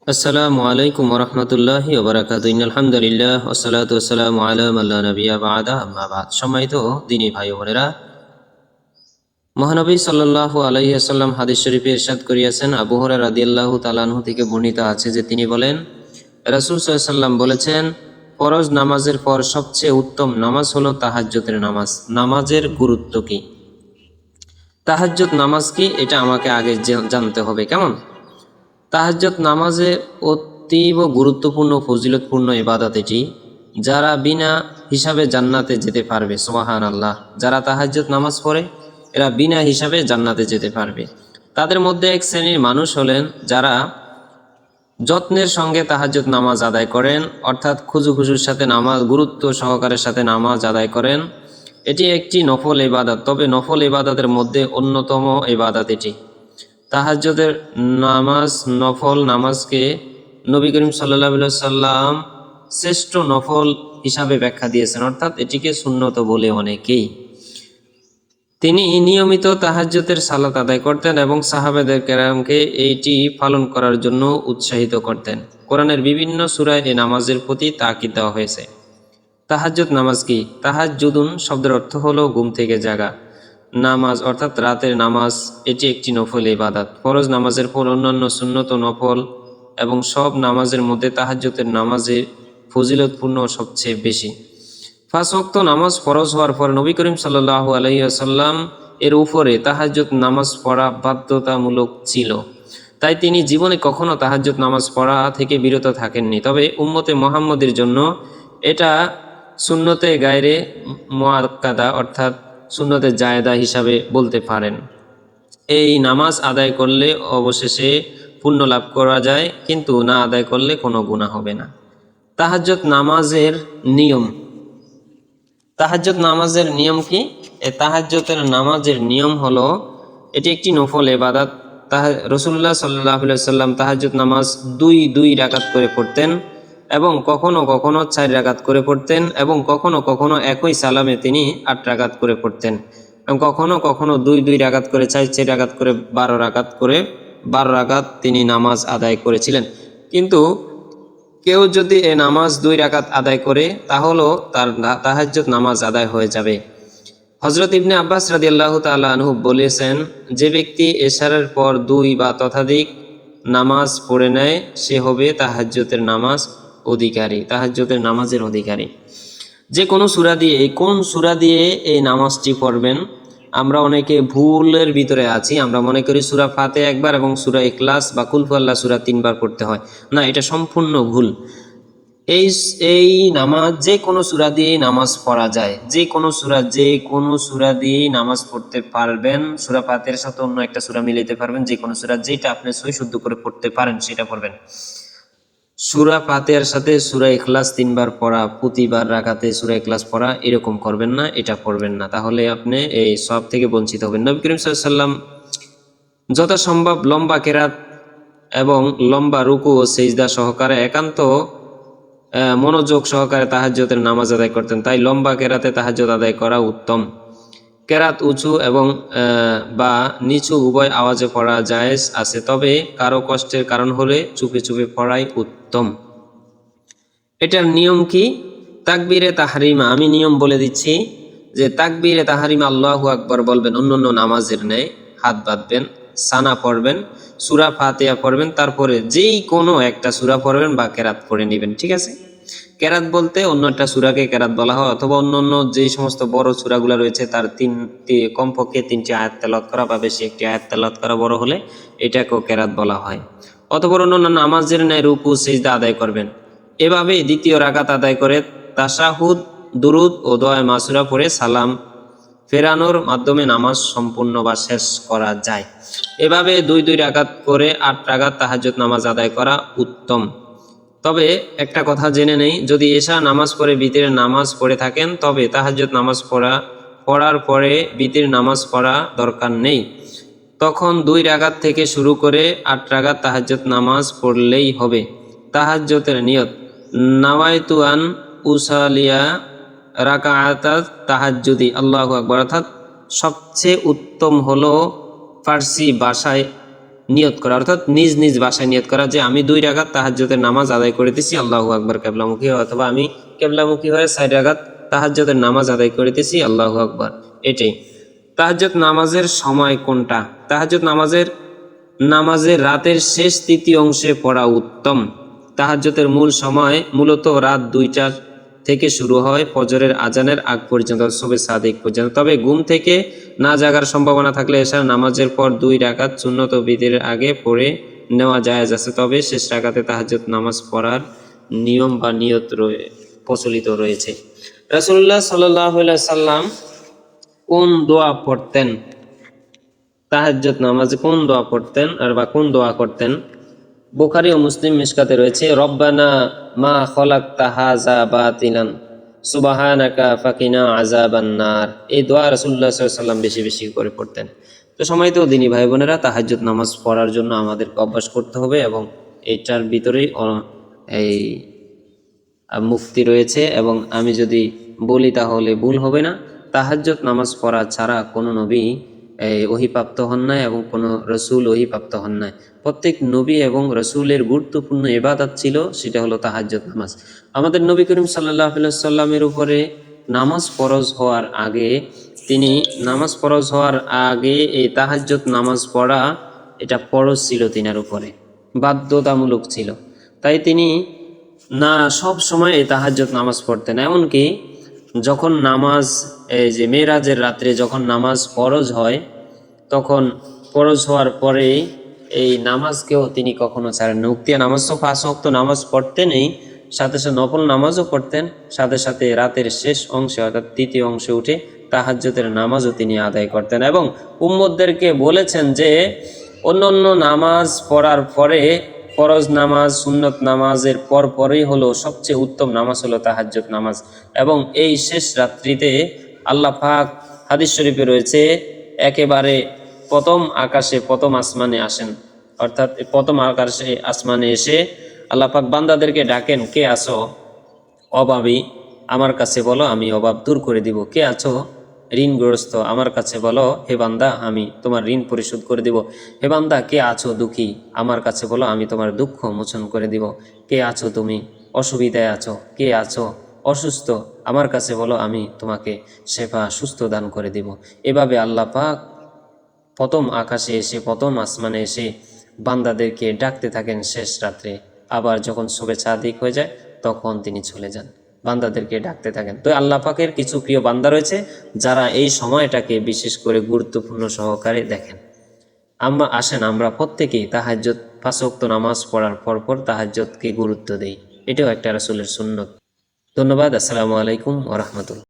আসসালামু আলাইকুম ওরহমতুল্লাহি ওবারাকাতু। আলহামদুলিল্লাহ ওয়াসসালাতু ওয়াসসালামু আলা মান লা নাবিয়্যা বা'দা, আম্মা বা'দ। সম্মানিত দ্বীনী ভাই ও বোনেরা, মহানবী সাল্লাল্লাহু আলাইহি ওয়াসাল্লাম হাদিস শরীফে ইরশাদ করিয়াছেন, আবু হুরায়রা রাদিয়াল্লাহু তাআলা আনহু থেকে বর্ণিত আছে যে তিনি বলেন, রাসূল সাল্লাল্লাহু আলাইহি ওয়াসাল্লাম বলেছেন, ফরজ নামাজের পর সবচেয়ে উত্তম নামাজ হলো তাহাজ্জুদের নামাজ। নামাজের গুরুত্ব কি, তাহাজ্জুদ নামাজ কি, এটা আমাকে আগে জানতে হবে। কেমন? তাহাজ্জুদ নামাজে অতীব গুরুত্বপূর্ণ ফজিলতপূর্ণ ইবাদত এটি, যারা বিনা হিসাবে জান্নাতে যেতে পারবে। সুবহানাল্লাহ। যারা তাহাজ্জুদ নামাজ পড়ে এরা বিনা হিসাবে জান্নাতে যেতে পারবে। তাদের মধ্যে এক শ্রেণীর মানুষ হলেন যারা যত্নের সঙ্গে তাহাজ্জুদ নামাজ আদায় করেন, অর্থাৎ খুজুর সাথে নামাজ, গুরুত্ব সহকারের সাথে নামাজ আদায় করেন। এটি একটি নফল ইবাদত, তবে নফল ইবাদতের মধ্যে অন্যতম ইবাদত এটি। তাহাজ্জুদের নামাজ, নফল নামাজকে নবী করিম সাল্লাল্লাহু আলাইহি সাল্লাম শ্রেষ্ঠ নফল হিসাবে ব্যাখ্যা দিয়েছেন, অর্থাৎ এটিকে সুন্নত বলে অনেকেই। তিনি নিয়মিত তাহাজ্জুদের সালাত আদায় করতেন এবং সাহাবাদের কেরামকে এইটি পালন করার জন্য উৎসাহিত করতেন। কোরআনের বিভিন্ন সূরায় এই নামাজের প্রতি তাকিদ দেওয়া হয়েছে। তাহাজ্জুদ নামাজ কি? তাহাজ্জুদুন শব্দের অর্থ হলো ঘুম থেকে জাগা। নামাজ অর্থাৎ রাতের নামাজ, এটি একটি নফল ইবাদত। ফরজ নামাজের পর অন্যান্য সুন্নত নফল এবং সব নামাজের মধ্যে তাহাজ্জুদের নামাজের ফজিলতপূর্ণ সবচেয়ে বেশি। 5 ওয়াক্ত নামাজ ফরজ হওয়ার পর নবী করিম সাল্লাল্লাহু আলাইহি ওয়াসাল্লাম এর উপরে তাহাজ্জুদ নামাজ পড়া বাধ্যতামূলক ছিল। তাই তিনি জীবনে কখনো তাহাজ্জুদ নামাজ পড়া থেকে বিরত থাকেননি। তবে উম্মতে মুহাম্মদের জন্য এটা সুন্নতে গায়রে মুআক্কাদা, অর্থাৎ সুন্নতে জায়েদা হিসাবে বলতে পারেন। এই নামাজ আদায় করলে অবশেষে পুণ্য লাভ করা যায়, কিন্তু না আদায় করলে কোনো গুনাহ হবে না। তাহাজ্জুদ নামাজের নিয়ম। তাহাজ্জুদ নামাজের নিয়ম কি? এই তাহাজ্জুদের নামাজের নিয়ম হলো, এটি একটি নফল ইবাদত। রাসূলুল্লাহ সাল্লাল্লাহু আলাইহি ওয়াসাল্লাম তাহাজ্জুদ নামাজ দুই রাকাত করে পড়তেন এবং কখনো কখনো 4 রাকাত করে পড়তেন এবং কখনো কখনো একই সালামে তিনি 8 রাকাত করে পড়তেন এবং কখনো কখনো দুই রাকাত করে 4 রাকাত করে 12 রাকাত তিনি নামাজ আদায় করেছিলেন। কিন্তু কেউ যদি এ নামাজ 2 রাকাত আদায় করে তাহলেও তার তাহাজ্জুদ নামাজ আদায় হয়ে যাবে। হযরত ইবনে আব্বাস রাদিয়াল্লাহু তাআলা আনহু বলেছেন, যে ব্যক্তি এশারের পর 2 বা ততোধিক নামাজ পড়ে নেয় সে হবে তাহাজ্জুদের নামাজের অধিকারী। যে কোনো সূরা দিয়ে, কোন সূরা দিয়ে এই নামাজটি পড়বেন? আমরা অনেকে ভুলের ভিতরে আছি, আমরা মনে করি সূরা ফাতিহা একবার এবং সূরা ইখলাস বা কুল হুয়াল্লাহ সূরা 3 বার পড়তে হয়। না, এটা সম্পূর্ণ ভুল। এই নামাজ যে কোনো সূরা দিয়ে নামাজ পড়া যায়, যে কোনো সূরা দিয়ে নামাজ পড়তে পারবেন। সূরা ফাতিহার সাথে অন্য একটা সূরা মিলাইতে পারবেন, যে কোনো সূরা, যেটা আপনি সহি শুদ্ধ করে পড়তে পারেন সেটা পড়বেন। সূরা ফাতিহার সাথে সূরা ইখলাস 3 বার পড়া, প্রতিবার রাকাতে সূরা ইখলাস পড়া, এরকম করবেন না, এটা পড়বেন না, তাহলে আপনি এই সওয়াব থেকে বঞ্চিত হবেন। নবী করিম সাল্লাল্লাহু আলাইহি ওয়াসাল্লাম যথাসম্ভব লম্বা কেরাত এবং লম্বা রুকু ও সিজদা সহকারে একান্ত মনোযোগ সহকারে তাহাজ্জুদের নামাজ আদায় করতেন। তাই লম্বা কেরাতে তাহাজ্জুদ আদায় করা উত্তম। কেরাত উঁচু এবং বা নিচু উভয় আওয়াজে পড়া জায়েজ আছে, তবে কারো কষ্টের কারণ হলে চুপে চুপে পড়াই উত্তম। এটার নিয়ম কি? তাকবীরে তাহরিমা, আমি নিয়ম বলে দিচ্ছি যে তাকবীরে তাহরিমা আল্লাহু আকবার বলবেন, অন্যান্য নামাজের ন্যায় হাত বাঁধবেন, সানা পড়বেন, সূরা ফাতিহা পড়বেন, তারপরে যেই কোনো একটা সূরা পড়বেন বা কেরাত পড়ে নেবেন। ঠিক আছে? কেরাত বলতে অন্য একটা সূরাকে কেরাত বলা হয়, অথবা অন্য যে সমস্ত বড় সূরাগুলো রয়েছে তার কমপক্ষে 3টি আয়াত তেলাওয়াত করা বা বেশি একটি আয়াত তেলাওয়াত করা বড় হলে এটাকেও কেরাত বলা হয়। অথবা অন্যান্য নামাজের ন্যায় রুকু সিজদা আদায় করবেন। এভাবে দ্বিতীয় রাকাত আদায় করে তাশাহুদ, দুরুদ ও দোয়া মাসুরা পড়ে সালাম ফেরানোর মাধ্যমে নামাজ সম্পূর্ণ বা শেষ করা যায়। এভাবে 2 রাকাত করে 8 রাকাত তাহাজ্জুদ নামাজ আদায় করা উত্তম। তবে একটা কথা জেনে নেই, যদি এশা নামাজ পড়ে বিতিরের নামাজ পড়ে থাকেন তবে তাহাজ্জুদ নামাজ পড়ার পরে বিতির নামাজ পড়া দরকার নেই। তখন 2 রাকাত থেকে শুরু করে 8 রাকাত তাহাজ্জুদ নামাজ পড়লেই হবে। তাহাজ্জুদের নিয়ত, নাওয়াইতু আন উসালিয়া রাকাআতাত তাহাজ্জুদি আল্লাহু আকবার, অর্থাৎ সবচেয়ে উত্তম হলো ফার্সি ভাষায় নিয়ত করা, অর্থাৎ নিজ নিজ বাসায় নিয়ত করা যে আমি 2 রাকাত তাহাজ্জুদের নামাজ আদায় করিতেছি আল্লাহু আকবার কিবলামুখী, অথবা আমি কিবলামুখী হয়ে 4 রাকাত তাহাজ্জুদের নামাজ আদায় করিতেছি আল্লাহু আকবার। এটাই তাহাজ্জুদ নামাজের সময় কোনটা? তাহাজ্জুদ নামাজের রাতের শেষ তৃতীয় অংশে পড়া উত্তম। তাহাজ্জুদের মূল সময় মূলত রাত 2টা থেকে শুরু হয় ফজরের আজানের আগ পর্যন্ত, সুবহে সাদিক পর্যন্ত। তবে ঘুম থেকে না জাগার সম্ভাবনা থাকলে এশার নামাজের পর 2 রাকাত সুন্নত বিতিরের আগে পড়ে নেওয়া জায়েজ আছে। তবে শেষ রাকাতে তাহাজ্জুদ নামাজ পড়ার নিয়ম বা নিয়ত প্রচলিত রয়েছে। রাসূলুল্লাহ সাল্লাল্লাহু আলাইহি সাল্লাম কোন দোয়া পড়তেন? তাহাজ্জুদ নামাজে কোন দোয়া পড়তেন আর বা কোন দোয়া করতেন? বুখারী ও মুসলিম মিশকাতে রয়েছে, রব্বানা মা খলাকতা হাযা বাতিলান সুবহানাকা ফাকিনা আযাবান নার। এই দোয়া রাসূলুল্লাহ সাল্লাল্লাহু আলাইহি ওয়াসাল্লাম বেশি বেশি করে পড়তেন। তো সময়তো দিনী ভাই বোনেরা, তাহাজ্জুদ নামাজ পড়ার জন্য আমাদেরকে অভ্যাস করতে হবে এবং এইটার ভিতরেই এই মুক্তি রয়েছে। এবং আমি যদি বলি তাহলে ভুল হবে না, তাহাজ্জুদ নামাজ পড়া ছাড়া কোনো নবী ওহীপ্রাপ্ত হন নাই এবং কোনো রসুল ওহীপ্রাপ্ত হন নাই। প্রত্যেক নবী এবং রসুলের গুরুত্বপূর্ণ ইবাদত ছিল, সেটা হলো তাহাজ্জুদ নামাজ। আমাদের নবী করিম সাল্লাল্লাহু আলাইহি সাল্লামের উপরে নামাজ ফরজ হওয়ার আগে এই তাহাজ্জুদ নামাজ পড়া এটা ফরজ ছিল, তিনার উপরে বাধ্যতামূলক ছিল। তাই তিনি না সব সময় এই তাহাজ্জুদ নামাজ পড়তেন। এমনকি যখন নামাজ এই যে মেরাজের রাত্রে যখন নামাজ ফরজ হয়, তখন ফরজ হওয়ার পরে এই নামাজকেও তিনি কখনো ছাড়েন না। উক্তিয়া নামাজ তো 5 ওয়াক্ত নামাজ পড়তেনই, সাথে সাথে নফল নামাজও পড়তেন, সাথে সাথে রাতের শেষ অংশে অর্থাৎ তৃতীয় অংশে উঠে তাহাজ্জুদের নামাজও তিনি আদায় করতেন। এবং উম্মতদেরকে বলেছেন যে অন্য নামাজ পড়ার পরে ফরজ নামাজ সুন্নত নামাজের পরেই হলো সবচেয়ে উত্তম নামাজ হলো তাহাজ্জুদ নামাজ। এবং এই শেষ রাত্রিতে আল্লাহ পাক হাদিস শরীফে রয়েছে একেবারে প্রথম আকাশে প্রথম আসমানে আসেন, অর্থাৎ প্রথম আকাশে আসমানে এসে আল্লাহ পাক বান্দাদেরকে ডাকেন, কে আছো অভাবী, আমার কাছে বলো আমি অভাব দূর করে দিব। কে আছো ঋণগ্রস্ত, আমার কাছে বলো হে বান্দা আমি তোমার ঋণ পরিশোধ করে দিব। হে বান্দা কে আছো দুঃখী, আমার কাছে বলো আমি তোমার দুঃখ মোচন করে দিব। কে আছো তুমি অসুবিধায় আছো, কে আছো অসুস্থ, আমার কাছে বলো আমি তোমাকে শেফা সুস্থ দান করে দিব। এভাবে আল্লাহ পাক প্রথম আকাশে এসে প্রথম আসমানে এসে বান্দাদেরকে ডাকতে থাকেন শেষ রাত্রে। আবার যখন শোবে সাদিক হয়ে যায় তখন তিনি চলে যান, বান্দাদেরকে ডাকতে থাকেন। তো আল্লাহ পাকের কিছু প্রিয় বান্দা রয়েছে যারা এই সময়টাকে বিশেষ করে গুরুত্বপূর্ণ সহকারে দেখেন। আমরা প্রত্যেকেই তাহাজ্জুদ 5 ওয়াক্ত নামাজ পড়ার পর তাহাজ্জুদকে গুরুত্ব দেই। এটাও একটা রাসূলের সুন্নত। ধন্যবাদ। আসসালামু আলাইকুম ওয়া রাহমাতুল্লাহ।